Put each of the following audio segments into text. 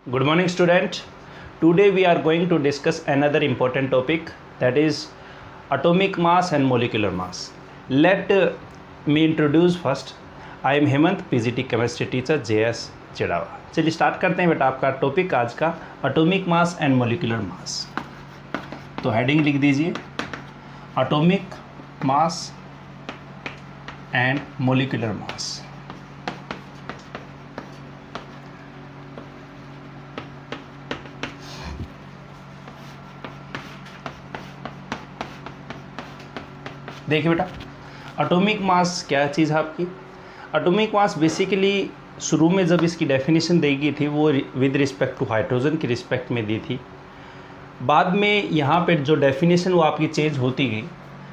Good morning, student. Today we are going to discuss another important topic, that is atomic mass and molecular mass. Let me introduce first. I am Hemant, PGT chemistry teacher, JS Chirawa. चलिए start करते हैं बेटा आपका topic आज का atomic mass and molecular mass. तो heading लिख दीजिए atomic mass and molecular mass. देखिए बेटा, एटॉमिक मास क्या चीज़ है आपकी. एटॉमिक मास बेसिकली शुरू में जब इसकी डेफिनेशन दी गई थी वो विद रिस्पेक्ट टू हाइड्रोजन की रिस्पेक्ट में दी थी. बाद में यहाँ पे जो डेफिनेशन वो आपकी चेंज होती गई.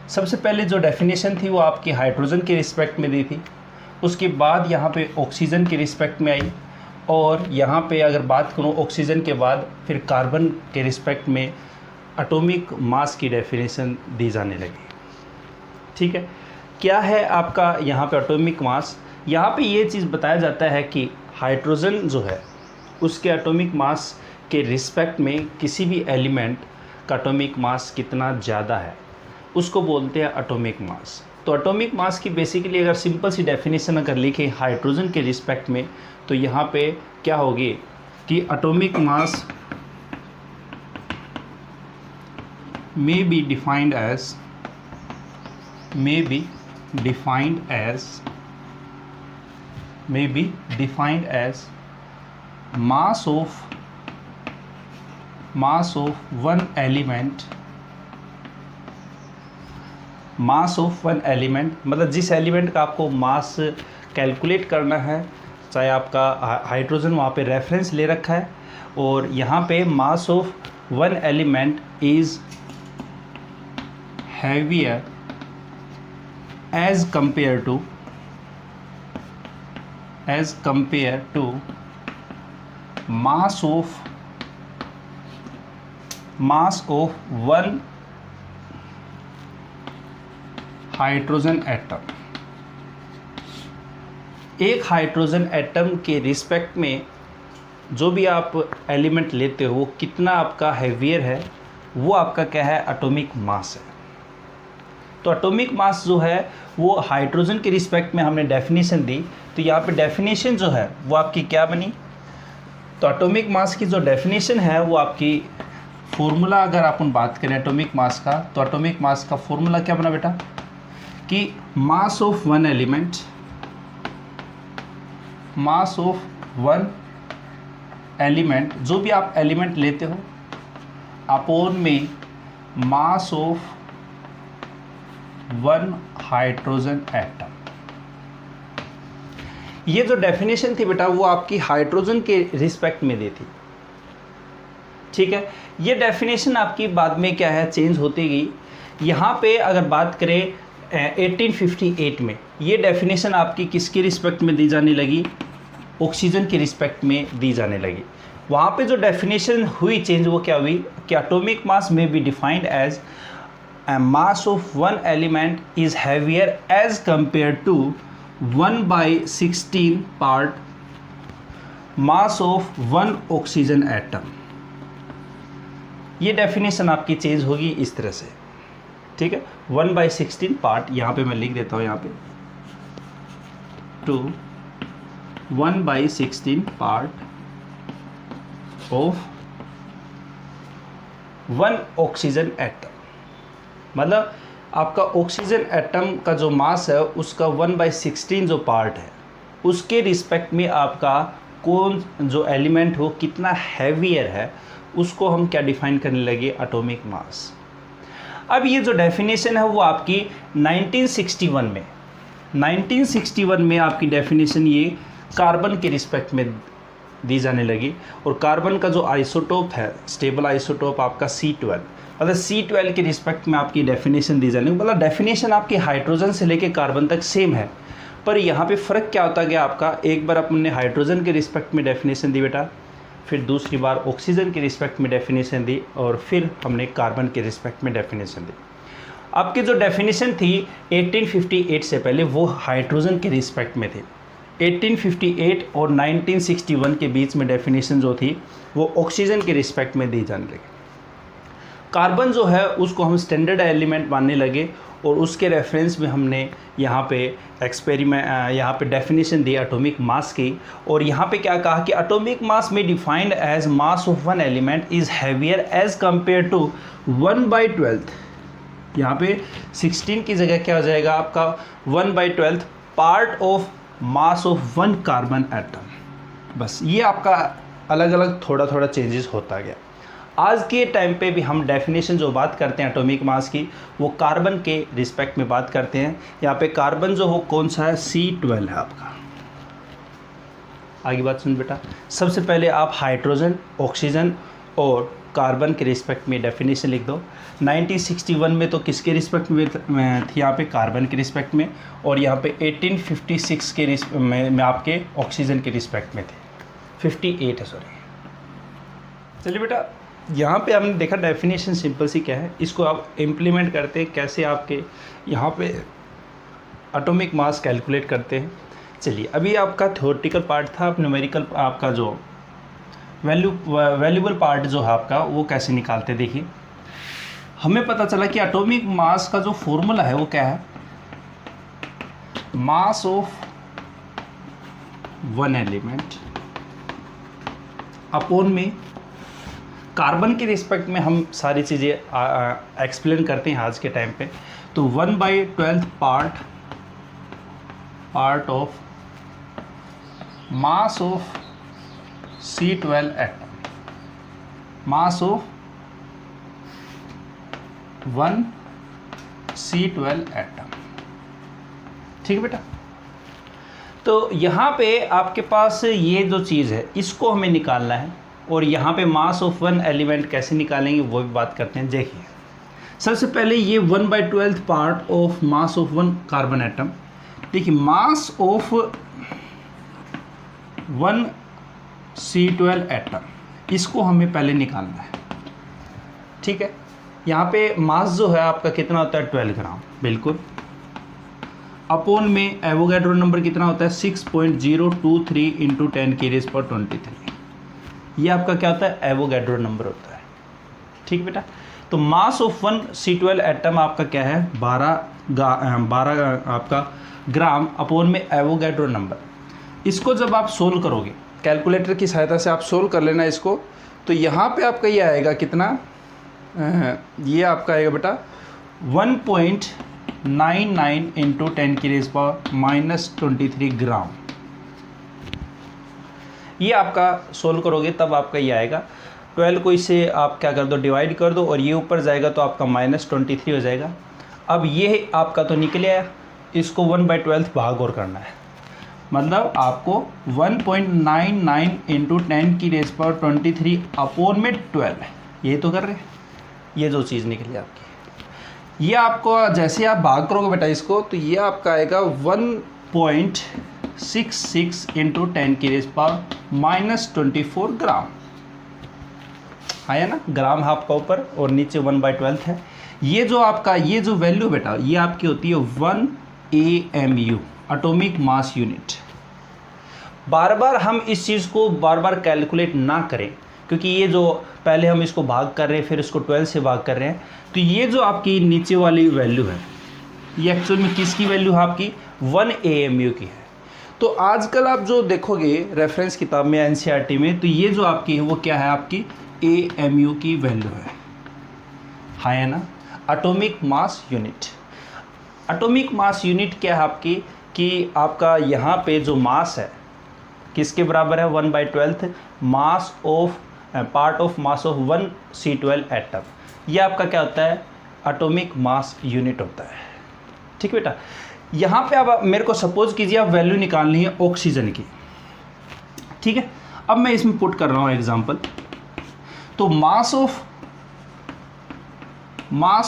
सबसे पहले जो डेफिनेशन थी वो आपकी हाइड्रोजन की रिस्पेक्ट में दी थी. उसके बाद यहाँ पे ऑक्सीजन की रिस्पेक्ट में आई, और यहाँ पे अगर बात करूँ ऑक्सीजन के बाद फिर कार्बन के रिस्पेक्ट में एटॉमिक मास की डेफिनेशन दी जाने लगी. ठीक है, क्या है आपका यहाँ पे एटॉमिक मास. यहाँ पे ये चीज़ बताया जाता है कि हाइड्रोजन जो है उसके एटॉमिक मास के रिस्पेक्ट में किसी भी एलिमेंट का एटॉमिक मास कितना ज़्यादा है उसको बोलते हैं एटॉमिक मास. तो एटॉमिक मास की बेसिकली अगर सिंपल सी डेफिनेशन अगर लिखे हाइड्रोजन के रिस्पेक्ट में, तो यहाँ पे क्या होगी कि atomic mass may be defined as mass of one element. मतलब जिस एलिमेंट का आपको मास कैलकुलेट करना है, चाहे आपका हाइड्रोजन वहाँ पे रेफरेंस ले रखा है, और यहाँ पे मास of one element is heavier as compared to mass of one hydrogen atom. एक हाइड्रोजन एटम के रिस्पेक्ट में जो भी आप एलिमेंट लेते हो वो कितना आपका हैवियर है, वो आपका क्या है, एटॉमिक मास है. तो एटॉमिक मास जो है वो हाइड्रोजन के रिस्पेक्ट में हमने डेफिनेशन दी. तो यहाँ पे डेफिनेशन जो है वो आपकी क्या बनी. तो एटॉमिक मास की जो डेफिनेशन है वो आपकी फॉर्मूला अगर अपन बात करें एटॉमिक मास का, तो एटॉमिक मास का फॉर्मूला क्या बना बेटा कि मास ऑफ वन एलिमेंट जो भी आप एलिमेंट लेते हो अपॉन में मास ऑफ वन हाइड्रोजन एटम. ये जो डेफिनेशन थी बेटा वो आपकी हाइड्रोजन के रिस्पेक्ट में दी थी. ठीक है, ये डेफिनेशन आपकी बाद में क्या है, चेंज होती गई. यहाँ पे अगर बात करें 1858 में ये डेफिनेशन आपकी किसकी रिस्पेक्ट में दी जाने लगी, ऑक्सीजन की रिस्पेक्ट में दी जाने लगी. वहाँ पे जो डेफिनेशन हुई चेंज वो क्या हुई कि एटॉमिक मास में be defined as mass of one element is heavier as compared to 1/16 part mass of one oxygen atom. ये डेफिनेशन आपकी चेंज होगी इस तरह से. ठीक है, 1/16 पार्ट यहाँ पे मैं लिख देता हूँ यहाँ पे to 1/16 part of one oxygen atom. मतलब आपका ऑक्सीजन एटम का जो मास है उसका 1/16 जो पार्ट है उसके रिस्पेक्ट में आपका कौन जो एलिमेंट हो कितना हैवियर है उसको हम क्या डिफाइन करने लगे, एटॉमिक मास. अब ये जो डेफिनेशन है वो आपकी 1961 में आपकी डेफिनेशन ये कार्बन के रिस्पेक्ट में दी जाने लगी. और कार्बन का जो आइसोटोप है, स्टेबल आइसोटोप आपका C12, मतलब C12 के रिस्पेक्ट में आपकी डेफिनेशन दी जाने. मतलब डेफिनेशन आपकी हाइड्रोजन से लेके कार्बन तक सेम है, पर यहाँ पे फ़र्क क्या होता गया आपका, एक बार अपने हाइड्रोजन के रिस्पेक्ट में डेफिनेशन दी बेटा, फिर दूसरी बार ऑक्सीजन के रिस्पेक्ट में डेफिनेशन दी, और फिर हमने कार्बन के रिस्पेक्ट में डेफिनेशन दी. आपकी जो डेफिनेशन थी 1858 से पहले वो हाइड्रोजन के रिस्पेक्ट में थी. 1858 और 1961 के बीच में डेफिनेशन जो थी वो ऑक्सीजन के रिस्पेक्ट में दी जाने लगी। कार्बन जो है उसको हम स्टैंडर्ड एलिमेंट मानने लगे और उसके रेफरेंस में हमने यहाँ पे यहाँ पे डेफिनेशन दी एटॉमिक मास की। और यहाँ पे क्या कहा कि एटॉमिक मास में defined as mass of one element is heavier as compare to 1/12। यहाँ पे 16 की जगह क्या हो जाएगा आपका 1/12 part of mass of one carbon atom. बस ये आपका अलग अलग थोड़ा थोड़ा चेंजेस होता गया। आज के टाइम पे भी हम डेफिनेशन जो बात करते हैं एटॉमिक मास की वो कार्बन के रिस्पेक्ट में बात करते हैं। यहाँ पे कार्बन जो हो कौन सा है, C12 है आपका। आगे बात सुन बेटा, सबसे पहले आप हाइड्रोजन, ऑक्सीजन और कार्बन के रिस्पेक्ट में डेफिनेशन लिख दो। 1961 में तो किसके रिस्पेक्ट में थी, यहाँ पे कार्बन के रिस्पेक्ट में, और यहाँ पे 1856 के में आपके ऑक्सीजन के रिस्पेक्ट में थे। 58 है सॉरी। चलिए बेटा, यहाँ पे हमने देखा डेफिनेशन सिंपल सी क्या है, इसको आप इम्प्लीमेंट करते हैं कैसे आपके यहाँ पे एटॉमिक मास कैलकुलेट करते हैं। चलिए, अभी आपका थ्योरेटिकल पार्ट था, अब न्यूमेरिकल आपका जो वैल्यूबल पार्ट जो है आपका वो कैसे निकालते हैं। देखिए, हमें पता चला कि एटॉमिक मास का जो फॉर्मूला है वो क्या है, मास ऑफ वन एलिमेंट अपॉन में कार्बन के रिस्पेक्ट में हम सारी चीज़ें एक्सप्लेन करते हैं आज के टाइम पे। तो 1/12 part of mass of C12 atom, mass of 1 C12 atom. ठीक है बेटा, तो यहाँ पे आपके पास ये जो चीज़ है इसको हमें निकालना है, और यहाँ पे मास ऑफ वन एलिमेंट कैसे निकालेंगे वो भी बात करते हैं। देखिए, सबसे पहले ये 1/12 part of mass of one carbon atom. देखिए, मास ऑफ 1 C12 एटम, इसको हमें पहले निकालना है। ठीक है, यहाँ पे मास जो है आपका कितना होता है, 12 ग्राम, बिल्कुल। अपॉन में एवोगैड्रो नंबर कितना होता है, 6.023 × 10⁻23। ये आपका क्या होता है, एवोगैड्रो नंबर होता है। ठीक बेटा, तो मास ऑफ 1 C12 एटम आपका क्या है, 12 आपका ग्राम अपॉन में एवोगैड्रो नंबर। इसको जब आप सोल्व करोगे कैलकुलेटर की सहायता से, आप सोल्व कर लेना इसको, तो यहाँ पे आपका ये आएगा कितना, ये आपका आएगा बेटा 1.99 × 10⁻⁻23 ग्राम। ये आपका सोल्व करोगे तब आपका ये आएगा। 12 को इससे आप क्या कर दो, डिवाइड कर दो, और ये ऊपर जाएगा तो आपका -23 हो जाएगा। अब ये आपका तो निकल आया, इसको 1/12 भाग और करना है, मतलब आपको 1.99 × 10⁻23 अपॉन में 12, ये तो कर रहे हैं, ये जो चीज़ निकली आपकी। ये आपको जैसे आप भाग करोगे बेटा इसको, तो ये आपका आएगा 1.66 × 10⁻⁻24 ग्राम। आया ना, ग्राम है आपका ऊपर और नीचे 1/12 है। ये जो आपका ये जो वैल्यू बेटा ये आपकी होती है 1 AMU, एटॉमिक मास यूनिट। बार बार हम इस चीज़ को बार बार कैलकुलेट ना करें, क्योंकि ये जो पहले हम इसको भाग कर रहे हैं फिर इसको 12 से भाग कर रहे हैं, तो ये जो आपकी नीचे वाली वैल्यू है ये एक्चुअल में किसकी वैल्यू है, आपकी 1 AMU की है। तो आजकल आप जो देखोगे रेफरेंस किताब में NCERT में, तो ये जो आपकी है वो क्या है, आपकी AMU की वैल्यू है। हाँ है ना, atomic mass unit. Atomic mass unit क्या है आपकी, कि आपका यहाँ पे जो मास है किसके बराबर है, 1/12 mass of part of mass of 1 C12 atom. ये आपका क्या होता है, एटॉमिक मास यूनिट होता है। ठीक बेटा, यहाँ पे अब मेरे को सपोज कीजिए आप वैल्यू निकालनी है ऑक्सीजन की। ठीक है, अब मैं इसमें पुट कर रहा हूँ एग्जांपल। तो mass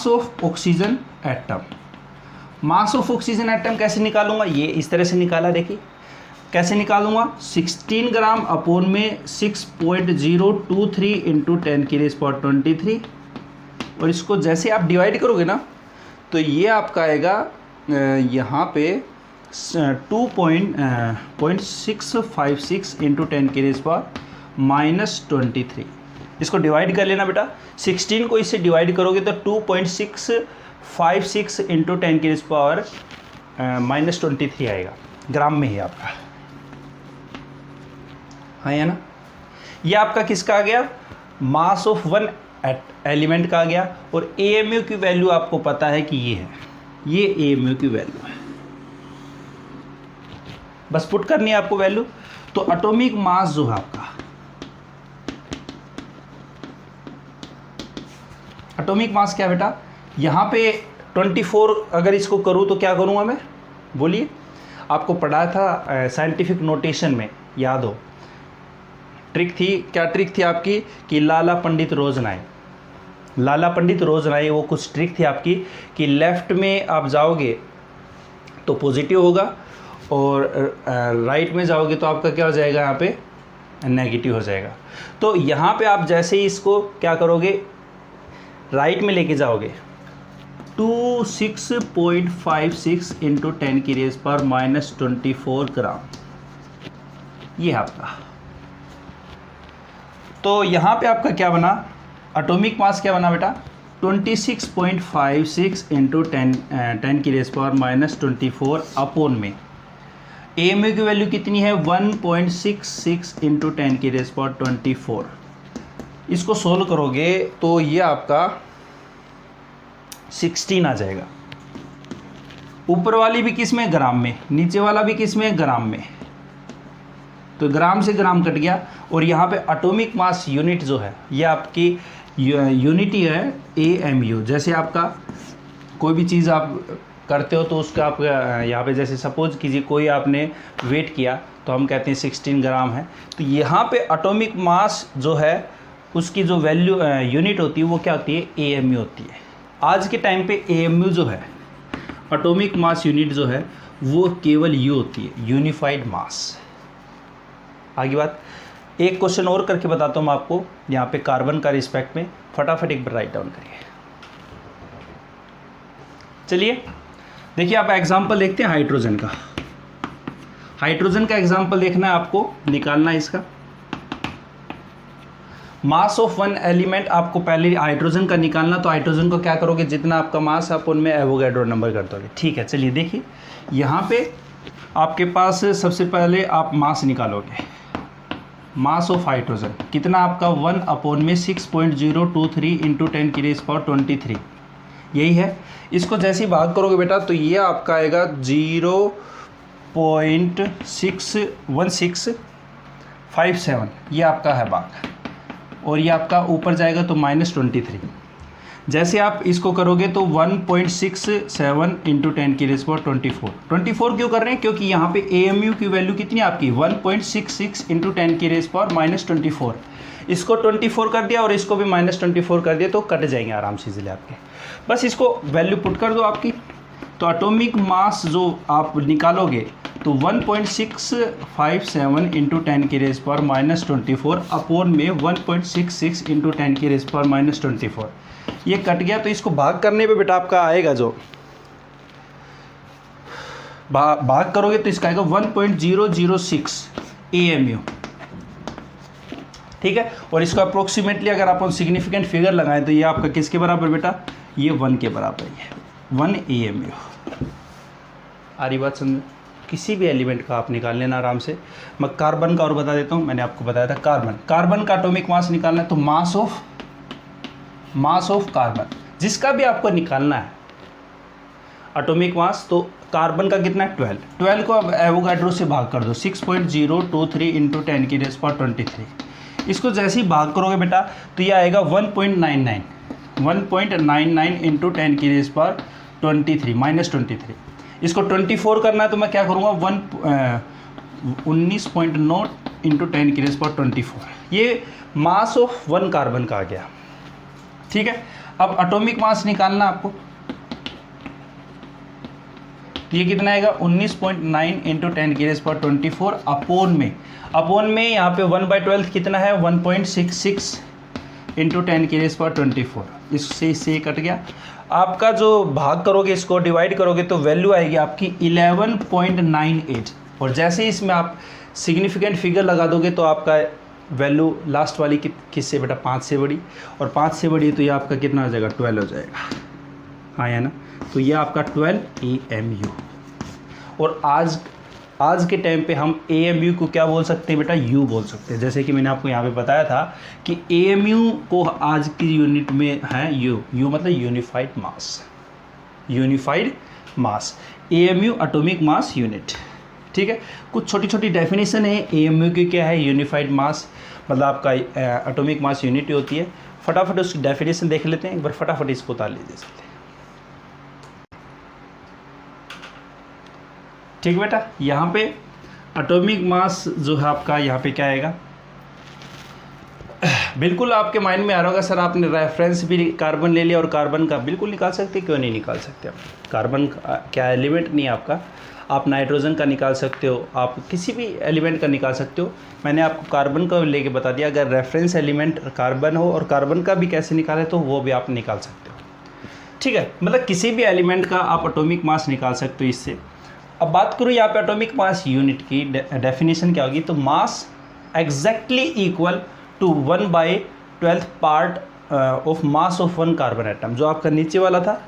of oxygen atom, mass of oxygen atom कैसे निकालूंगा, ये इस तरह से निकाला। देखिए कैसे निकालूंगा, 16 ग्राम अपॉन में 6.023 × 10⁻23, और इसको जैसे आप डिवाइड करोगे ना, तो ये आपका आएगा यहाँ पे 2.656 इंटू 10 की रेज़ पावर -23। इसको डिवाइड कर लेना बेटा, 16 को इससे डिवाइड करोगे तो 2.656 इंटू 10 की रेज़ पावर -23 आएगा, ग्राम में ही आपका, हाँ है ना। ये आपका किसका आ गया, मास ऑफ वन एलिमेंट का आ गया। और एएमयू की वैल्यू आपको पता है कि ये है, ये एएमयू की वैल्यू है, बस पुट करनी है आपको वैल्यू। तो एटॉमिक मास जो है आपका, एटॉमिक मास क्या बेटा, यहाँ पे 24 अगर इसको करूँ तो क्या करूँगा मैं, बोलिए। आपको पढ़ा था साइंटिफिक नोटेशन में, याद हो, ट्रिक थी, क्या ट्रिक थी आपकी कि लाला पंडित रोजनाई, लाला पंडित रोजनाई, वो कुछ ट्रिक थी आपकी कि लेफ़्ट में आप जाओगे तो पॉजिटिव होगा और राइट में जाओगे तो आपका क्या हो जाएगा, यहाँ पे नेगेटिव हो जाएगा। तो यहाँ पे आप जैसे ही इसको क्या करोगे, राइट में लेके जाओगे, 26.56 इंटू 10 की रेज़ पावर -24 ग्राम, ये आपका। तो यहाँ पे आपका क्या बना, एटॉमिक मास क्या बना बेटा, 26.56 इंटू 10 की रेज़ पावर -24 अपॉन में एएमयू की वैल्यू कितनी है, 1.66 इंटू 10 की रेज़ पावर 24। इसको सोल्व करोगे तो ये आपका 16 आ जाएगा। ऊपर वाली भी किस में, ग्राम में, नीचे वाला भी किस में, ग्राम में। तो ग्राम से ग्राम कट गया। और यहाँ पे एटॉमिक मास यूनिट जो है ये आपकी यूनिटी है एएमयू। जैसे आपका कोई भी चीज़ आप करते हो तो उसका आप यहाँ पे जैसे सपोज कीजिए कोई आपने वेट किया तो हम कहते हैं 16 ग्राम है। तो यहाँ पे एटॉमिक मास जो है उसकी जो वैल्यू यूनिट होती है वो क्या होती है, एएमयू होती है। आज के टाइम पे एएमयू जो है, एटॉमिक मास यूनिट जो है वो केवल यू होती है, यूनिफाइड मास। आगे बात, एक क्वेश्चन और करके बताता हूँ मैं आपको यहाँ पे कार्बन का रिस्पेक्ट में, फटाफट एक बार राइट डाउन करिए। चलिए देखिए, आप एग्जांपल देखते हैं हाइड्रोजन का। हाइड्रोजन का एग्जांपल देखना है आपको, निकालना है इसका मास ऑफ वन एलिमेंट। आपको पहले हाइड्रोजन का निकालना, तो हाइड्रोजन को क्या करोगे, जितना आपका मास आप उनमें एवोगैड्रो नंबर कर दोगे। ठीक है, चलिए देखिए यहाँ पे आपके पास सबसे पहले आप मास निकालोगे, मास ऑफ हाइड्रोजन कितना आपका 1 अपॉन में 6.023 इंटू 10 की रेज़ पावर 23, यही है। इसको जैसे ही भाग करोगे बेटा तो ये आपका आएगा 0.61657, ये आपका है भाग, और ये आपका ऊपर जाएगा तो -23। जैसे आप इसको करोगे तो 1.67 इंटू 10 की रेज़ पावर 24 क्यों कर रहे हैं, क्योंकि यहाँ पे एएमयू की वैल्यू कितनी है आपकी 1.66 इंटू 10 की रेज़ पावर -24। इसको 24 कर दिया और इसको भी -24 कर दिया तो कट जाएंगे आराम से इजीली आपके। बस इसको वैल्यू पुट कर दो आपकी, तो एटॉमिक मास जो आप निकालोगे तो 1.657 इंटू 10 की रेज़ पावर -24 अपॉन में 1.66 इंटू 10 की रेज़ पावर -24, ये कट गया। तो इसको भाग करने पे बेटा आपका आएगा जो भाग करोगे तो इसका आएगा 1.006 एएमयू, ठीक है। और इसको अप्रोक्सीमेटली अगर आप सिग्निफिकेंट फिगर लगाएं तो ये आपका किसके बराबर बेटा, ये 1 के बराबर है, 1 एएमयू। आ रही बात समझ, किसी भी एलिमेंट का आप निकाल लेना आराम से। मैं कार्बन का और बता देता हूँ, मैंने आपको बताया था कार्बन का एटॉमिक मास निकालना है तो मास ऑफ कार्बन, जिसका भी आपको निकालना है एटॉमिक मास, तो कार्बन का कितना है 12 को अब एवोगाड्रो से भाग कर दो, 6.023 इंटू 10 की रेज़ पावर 23। इसको जैसे ही भाग करोगे बेटा तो ये आएगा 1.99 इंटू 10 की रेज़ पावर 23 -23। इसको 24 करना है तो मैं क्या करूँगा 19.9 इंटू 10 की रेज़ पावर 24, ये मास ऑफ वन कार्बन का आ गया, ठीक है। अब एटॉमिक मास निकालना आपको, ये कितना आएगा 19.9 इंटू 10 की रेज़ पावर 24 अपॉन में यहाँ पे 1/12 कितना है 1.66 इंटू 10⁻²⁴। इससे ये कट गया। आपका जो भाग करोगे, इसको डिवाइड करोगे तो वैल्यू आएगी आपकी 11.98। और जैसे ही इसमें आप सिग्निफिकेंट फिगर लगा दोगे तो आपका वैल्यू लास्ट वाली किससे बेटा 5 से बड़ी, और 5 से बड़ी तो ये आपका कितना हो जाएगा 12 हो जाएगा। हाँ या ना। तो ये आपका 12 AMU। और आज के टाइम पे हम AMU को क्या बोल सकते हैं बेटा, U बोल सकते हैं। जैसे कि मैंने आपको यहाँ पे बताया था कि AMU को आज की यूनिट में है U मतलब यूनिफाइड मास। यूनिफाइड मास AMU एटॉमिक मास यूनिट। ठीक है, कुछ छोटी छोटी डेफिनेशन है AMU की। क्या है यूनिफाइड मास मतलब आपका एटॉमिक मास यूनिट होती है। फटाफट उसकी डेफिनेशन देख लेते हैं एक बार, फटाफट इसको उतार लीजिए। ठीक बेटा, यहाँ पे एटॉमिक मास जो है आपका यहाँ पे क्या आएगा, बिल्कुल आपके माइंड में आ रहा होगा सर आपने रेफरेंस भी कार्बन ले लिया और कार्बन का बिल्कुल निकाल सकते, क्यों नहीं निकाल सकते आप। कार्बन क्या एलिमेंट नहीं है आपका, आप नाइट्रोजन का निकाल सकते हो, आप किसी भी एलिमेंट का निकाल सकते हो। मैंने आपको कार्बन का लेके बता दिया, अगर रेफरेंस एलिमेंट कार्बन हो और कार्बन का भी कैसे निकाले तो वो भी आप निकाल सकते हो। ठीक है, मतलब किसी भी एलिमेंट का आप एटॉमिक मास निकाल सकते हो इससे। अब बात करूँ यहाँ पे एटॉमिक मास यूनिट की, डेफिनेशन क्या होगी, तो mass exactly equal to 1/12 part of mass of 1 carbon atom. जो आपका नीचे वाला था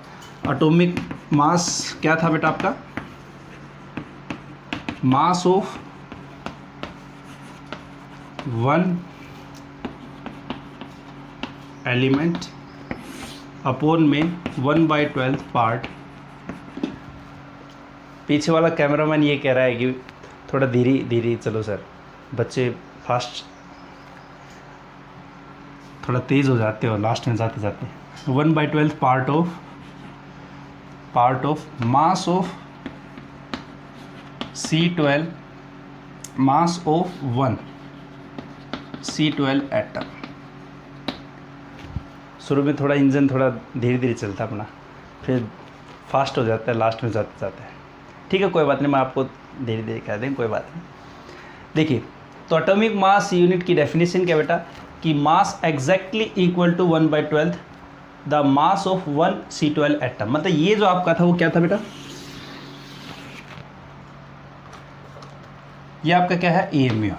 एटॉमिक मास क्या था बेटा आपका, मास ऑफ 1 एलिमेंट अपॉन में 1/12 पार्ट। पीछे वाला कैमरामैन ये कह रहा है कि थोड़ा धीरे धीरे चलो सर, बच्चे फास्ट थोड़ा तेज़ हो जाते हो लास्ट में जाते जाते। 1/12 part of mass of C12 mass of 1 C12 atom. शुरू में थोड़ा इंजन थोड़ा धीरे धीरे चलता अपना, फिर फास्ट हो जाता है लास्ट में जाते जाते। ठीक है, कोई बात नहीं, मैं आपको धीरे धीरे कह दें, कोई बात नहीं। देखिए, तो एटॉमिक मास यूनिट की डेफिनेशन क्या बेटा, कि mass exactly equal to 1/12 the mass of 1 C12 atom. मतलब ये जो आपका था वो क्या था बेटा, ये आपका क्या है AMU है।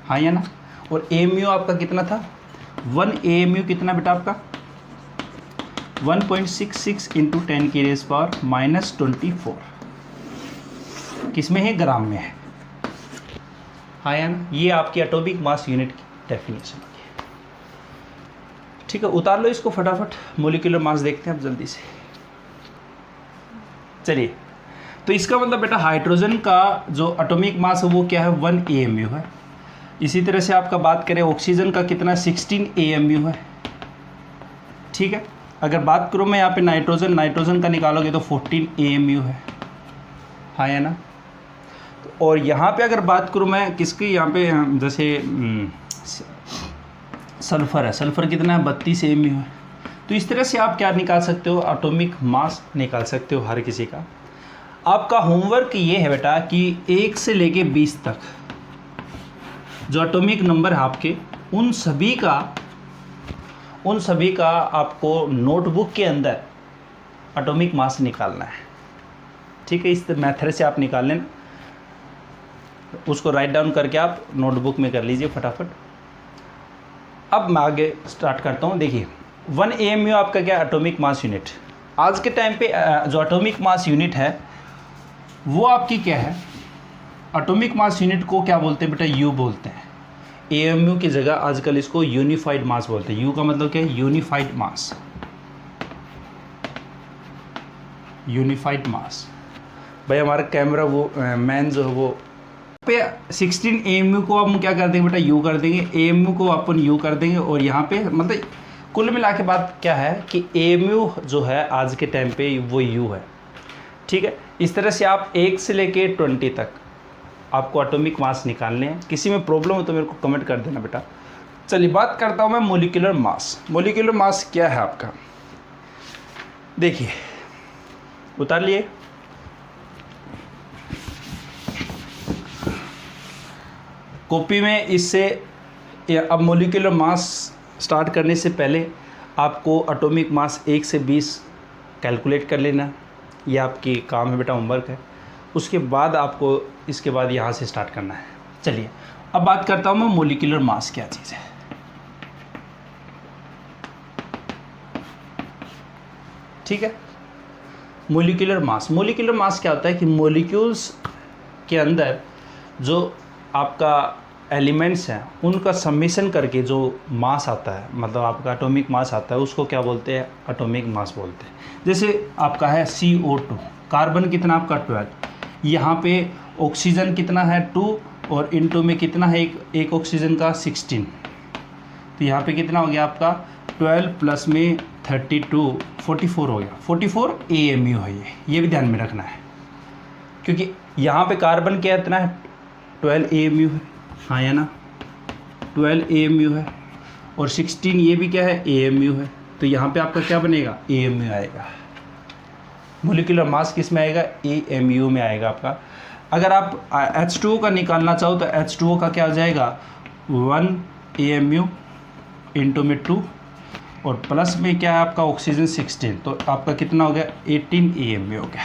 हाँ या ना। और AMU आपका कितना था, 1 AMU कितना बेटा आपका 1.66 इंटू 10⁻⁻24। किस में है, ग्राम में है। हाँ या ना। ये आपकी एटॉमिक मास यूनिट की डेफिनेशन है। ठीक है, उतार लो इसको फटाफट। मोलिकुलर मास देखते हैं अब जल्दी से। चलिए, तो इसका मतलब बेटा हाइड्रोजन का जो एटॉमिक मास है वो क्या है 1 AMU है। इसी तरह से आपका बात करें ऑक्सीजन का कितना 16 AMU है। ठीक है, अगर बात करूँ मैं यहाँ पे नाइट्रोजन का निकालोगे तो 14 AMU है। हाँ या ना। और यहाँ पे अगर बात करूँ मैं किसकी, यहाँ पे जैसे सल्फ़र है, सल्फ़र कितना है 32 AMU है। तो इस तरह से आप क्या निकाल सकते हो, एटॉमिक मास निकाल सकते हो हर किसी का। आपका होमवर्क ये है बेटा कि 1 से लेके 20 तक जो एटॉमिक नंबर है आपके, उन सभी का आपको नोटबुक के अंदर एटॉमिक मास निकालना है। ठीक है, इस मेथड से आप निकाल लेना, उसको राइट डाउन करके आप नोटबुक में कर लीजिए फटाफट। अब मैं आगे स्टार्ट करता हूँ। देखिए, 1 AMU आपका क्या एटॉमिक मास यूनिट। आज के टाइम पे जो एटॉमिक मास यूनिट है वो आपकी क्या है, एटॉमिक मास यूनिट को क्या बोलते हैं बेटा, U बोलते हैं। AMU की जगह आजकल इसको यूनिफाइड मास बोलते हैं। U का मतलब क्या है, यूनिफाइड मास। यूनिफाइड मास भाई हमारा कैमरा वो मैन जो है वो पे 16 AMU को हम क्या कर देंगे बेटा, U कर देंगे। AMU को अपन U कर देंगे। और यहाँ पे मतलब कुल मिला के बात क्या है कि AMU जो है आज के टाइम पे वो U है। ठीक है, इस तरह से आप 1 से लेके 20 तक आपको एटॉमिक मास निकालने हैं। किसी में प्रॉब्लम हो तो मेरे को कमेंट कर देना बेटा। चलिए बात करता हूँ मैं मोलिकुलर मास। मोलिकुलर मास क्या है आपका, देखिए उतार लिए। कॉपी में इससे अब मोलिकुलर मास स्टार्ट करने से पहले आपको एटॉमिक मास 1 से 20 कैलकुलेट कर लेना, ये आपकी काम है बेटा, होमवर्क है। उसके बाद आपको इसके बाद यहाँ से स्टार्ट करना है। चलिए अब बात करता हूँ मैं मोलिकुलर मास क्या चीज़ है। ठीक है, मोलिकुलर मास क्या होता है कि मोलिक्यूल्स के अंदर जो आपका एलिमेंट्स हैं उनका समेशन करके जो मास आता है, मतलब आपका एटॉमिक मास आता है, उसको क्या बोलते हैं, एटॉमिक मास बोलते हैं। जैसे आपका है CO2, कार्बन कितना आपका 12, यहाँ पे ऑक्सीजन कितना है 2 और इनटू में कितना है एक ऑक्सीजन का 16, तो यहाँ पे कितना हो गया आपका 12 प्लस में 32 44 हो गया। 44 AMU है, ये भी ध्यान में रखना है, क्योंकि यहाँ पे कार्बन क्या इतना है 12 AMU है, हाँ या ना, 12 AMU है, और 16 ये भी क्या है AMU है, तो यहाँ पे आपका क्या बनेगा AMU आएगा। मोलिकुलर मास किस में आएगा, AMU में आएगा आपका। अगर आप H2O का निकालना चाहो तो H2O का क्या हो जाएगा 1 AMU इंटू में 2 और प्लस में क्या है आपका ऑक्सीजन 16, तो आपका कितना हो गया 18 AMU हो गया।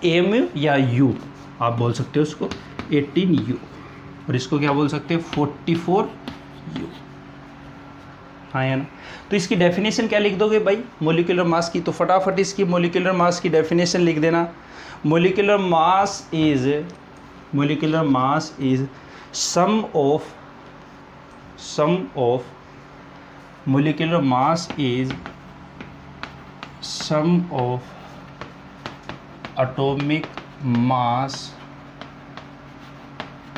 AMU या U आप बोल सकते हो उसको 18U, और इसको क्या बोल सकते हैं 44U, हाँ या ना। तो इसकी डेफिनेशन क्या लिख दोगे भाई मोलिकुलर मास की, तो फटाफट इसकी मोलिकुलर मास की डेफिनेशन लिख देना। Molecular mass is sum of molecular mass is sum of atomic mass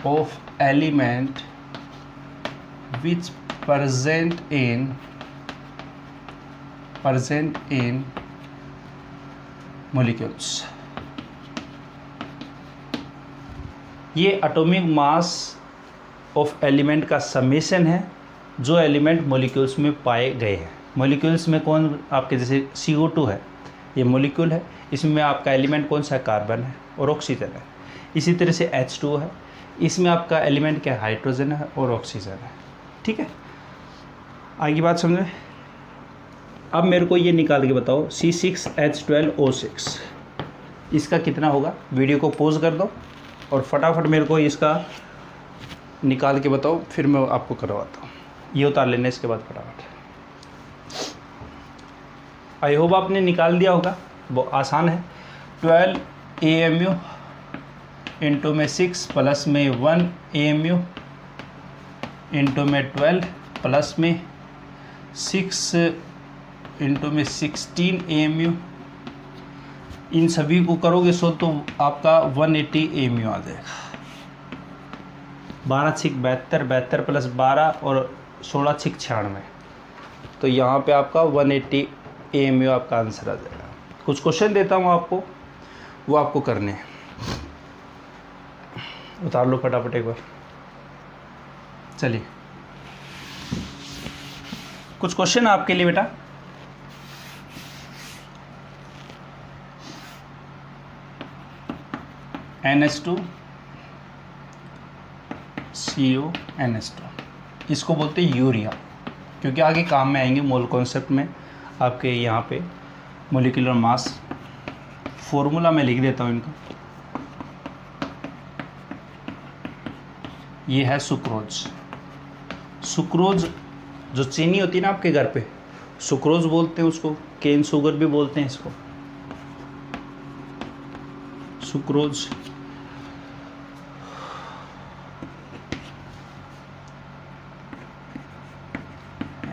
of element which present in molecules। ये एटॉमिक मास ऑफ एलिमेंट का समेशन है जो एलिमेंट मॉलिक्यूल्स में पाए गए हैं। मॉलिक्यूल्स में कौन आपके, जैसे CO2 है, ये मॉलिक्यूल है, इसमें आपका एलिमेंट कौन सा है कार्बन है और ऑक्सीजन है। इसी तरह से H2O है, इसमें आपका एलिमेंट क्या है हाइड्रोजन है और ऑक्सीजन है। ठीक है, आगे बात समझ में। अब मेरे को ये निकाल के बताओ C6H12O6 इसका कितना होगा। वीडियो को पॉज कर दो और फटाफट मेरे को इसका निकाल के बताओ, फिर मैं आपको करवाता हूँ। ये उतार लेना इसके बाद फटाफट। आई होप आपने निकाल दिया होगा, वो आसान है। 12 AMU इंटू में 6 प्लस में 1 AMU इंटू में 12 प्लस में 6 इंटू में 16 AMU, इन सभी को करोगे सो तो आपका 180 AMU आ जाएगा। 12 6 72, 72 प्लस 12 और 16 6 96, तो यहाँ पे आपका 180 AMU आपका आंसर आ जाएगा। कुछ क्वेश्चन देता हूँ आपको, वो आपको करने हैं। उतार लो फटाफट एक बार। चलिए कुछ क्वेश्चन आपके लिए बेटा। NH2 CO NH2 इसको बोलते हैं यूरिया, क्योंकि आगे काम में आएंगे मोल कॉन्सेप्ट में आपके। यहाँ पे मोलिकुलर मास फॉर्मूला मैं लिख देता हूँ इनका। ये है सुक्रोज। सुक्रोज जो चीनी होती है ना आपके घर पे, सुक्रोज बोलते हैं उसको, केन शुगर भी बोलते हैं इसको, सुक्रोज।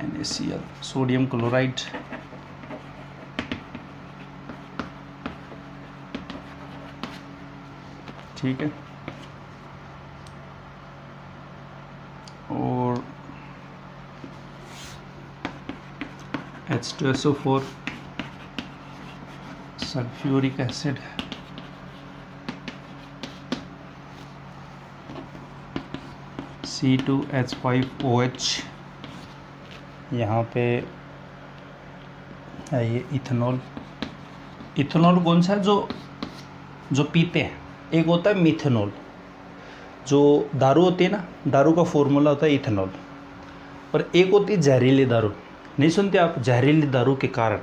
NaCl सोडियम क्लोराइड, ठीक है। और H2SO4 सल्फ्यूरिक एसिड, C2H5OH, यहाँ पे है ये इथेनॉल। इथेनॉल कौन सा है जो पीते हैं, एक होता है मिथेनॉल, जो दारू होती है ना, दारू का फॉर्मूला होता है इथेनॉल। और एक होती है जहरीली दारू। नहीं सुनते आप? जहरीली दारू के कारण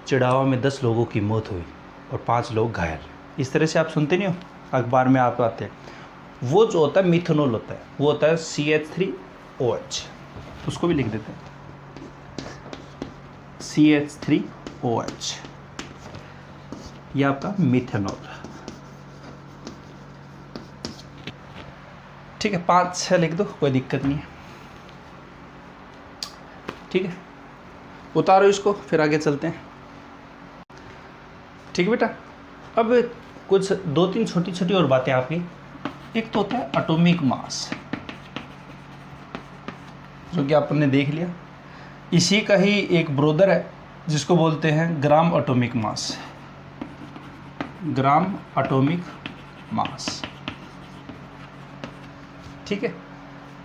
चिड़ावा में 10 लोगों की मौत हुई और 5 लोग घायल। इस तरह से आप सुनते नहीं हो, अखबार में आप आते हैं। वो जो होता है मिथेनॉल होता है, वो होता है CH3OH, उसको भी लिख देते हैं CH3OH, ये आपका मिथेनॉल। ठीक है, 5-6 लिख दो, कोई दिक्कत नहीं है। ठीक है, उतारो इसको, फिर आगे चलते हैं। ठीक है बेटा, अब कुछ 2-3 छोटी छोटी और बातें आपकी। एक तो होता है एटॉमिक मास, जो कि आपने देख लिया। इसी का ही एक ब्रोदर है जिसको बोलते हैं ग्राम एटॉमिक मास, ग्राम एटॉमिक मास। ठीक है,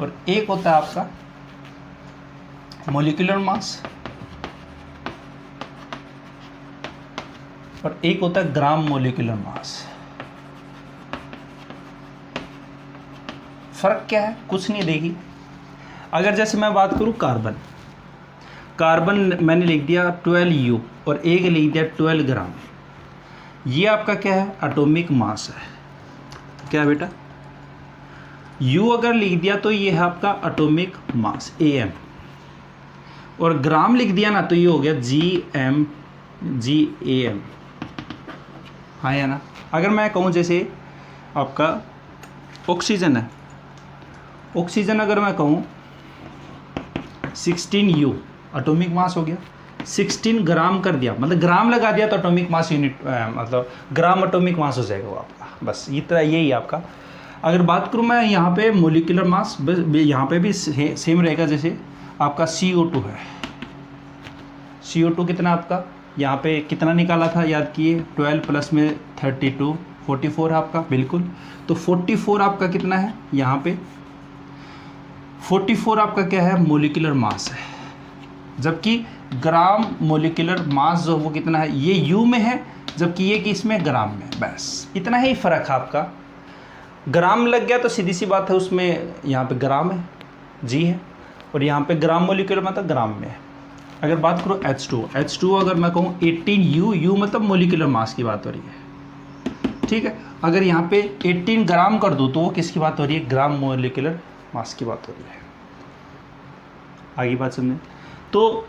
और एक होता है आपका मॉलिक्यूलर मास, और एक होता है ग्राम मॉलिक्यूलर मास। फर्क क्या है? कुछ नहीं देगी। अगर जैसे मैं बात करूं कार्बन, कार्बन मैंने लिख दिया 12U और एक लिख दिया 12 ग्राम। ये आपका क्या है? एटॉमिक मास है। क्या है बेटा? U अगर लिख दिया तो ये है आपका एटॉमिक मास AM, और ग्राम लिख दिया ना तो ये हो गया GAM। हाँ या ना? अगर मैं कहूँ जैसे आपका ऑक्सीजन है, ऑक्सीजन अगर मैं कहूँ 16U एटॉमिक मास हो गया, 16 ग्राम कर दिया, मतलब ग्राम लगा दिया तो एटॉमिक मास यूनिट, मतलब ग्राम एटॉमिक मास हो जाएगा वो आपका। बस इतना यही आपका। अगर बात करूँ मैं यहाँ पे मोलिकुलर मास, यहाँ पे भी सेम रहेगा। जैसे आपका CO2 है, CO2 कितना आपका यहाँ पे कितना निकाला था याद किए? 12 प्लस में 32, 44 आपका, बिल्कुल। तो 44 आपका कितना है यहाँ पे? 44 आपका क्या है? मोलिकुलर मास है। जबकि ग्राम मोलिकुलर मास जो वो कितना है? ये U में है, जबकि ये कि इसमें ग्राम में। बस इतना ही फ़र्क है आपका। ग्राम लग गया तो सीधी सी बात है, उसमें यहाँ पे ग्राम है, G है, और यहाँ पे ग्राम मोलिकुलर मतलब ग्राम में है। अगर बात करो H2 अगर मैं कहूँ 18U मतलब मोलिकुलर मास की बात हो रही है। ठीक है, अगर यहाँ पे 18 ग्राम कर दूँ तो वो किसकी बात हो रही है? ग्राम मोलिकुलर मास की बात हो रही है। आगे बात समझें तो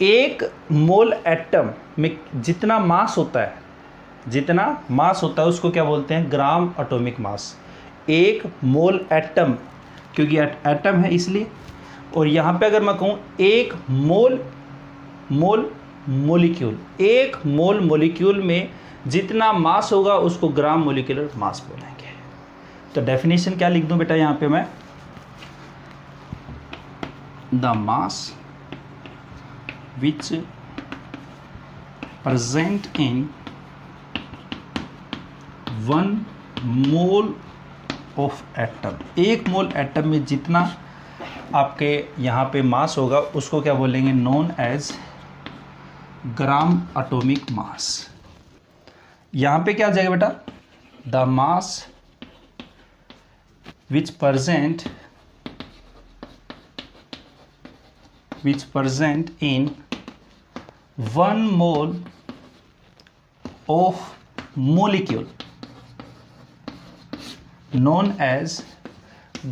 एक मोल एटम में जितना मास होता है उसको क्या बोलते हैं? ग्राम एटॉमिक मास। एक मोल एटम, क्योंकि एटम है इसलिए। और यहाँ पे अगर मैं कहूँ एक मोलिक्यूल, एक मोल मोलिक्यूल में जितना मास होगा उसको ग्राम मोलिकुलर मास बोलेंगे। तो डेफिनेशन क्या लिख दूं बेटा यहाँ पे मैं? The mass which present in 1 mole of atom, एक मोल एटम में जितना आपके यहाँ पे मास होगा उसको क्या बोलेंगे? Known as gram atomic mass. यहाँ पे क्या आ जाएगा बेटा? The mass which present in 1 mole of molecule known as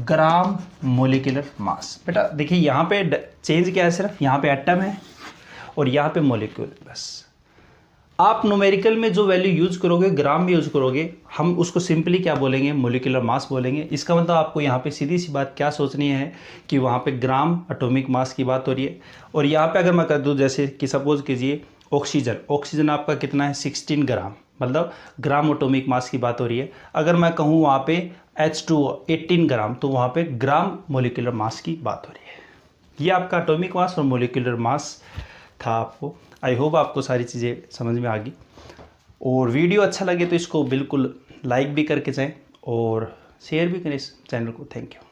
gram molecular mass. बेटा देखिए यहाँ पे चेंज क्या है? सिर्फ यहाँ पे एटम है और यहाँ पे मोलिक्यूल। बस आप न्यूमेरिकल में जो वैल्यू यूज करोगे ग्राम में यूज करोगे, हम उसको सिंपली क्या बोलेंगे? मोलिकुलर मास बोलेंगे। इसका मतलब आपको यहाँ पे सीधी सी बात क्या सोचनी है कि वहाँ पे ग्राम एटॉमिक मास की बात हो रही है। और यहाँ पे अगर मैं कर दूँ जैसे कि सपोज कीजिए ऑक्सीजन आपका कितना है? 16 ग्राम, मतलब ग्राम एटॉमिक मास की बात हो रही है। अगर मैं कहूँ वहाँ पे H2O 18 ग्राम, तो वहाँ पे ग्राम मोलिकुलर मास की बात हो रही है। ये आपका एटॉमिक मास और मोलिकुलर मास था आपको। आई होप आपको सारी चीज़ें समझ में आ गई। और वीडियो अच्छा लगे तो इसको बिल्कुल लाइक भी करके जाएं और शेयर भी करें इस चैनल को। Thank you.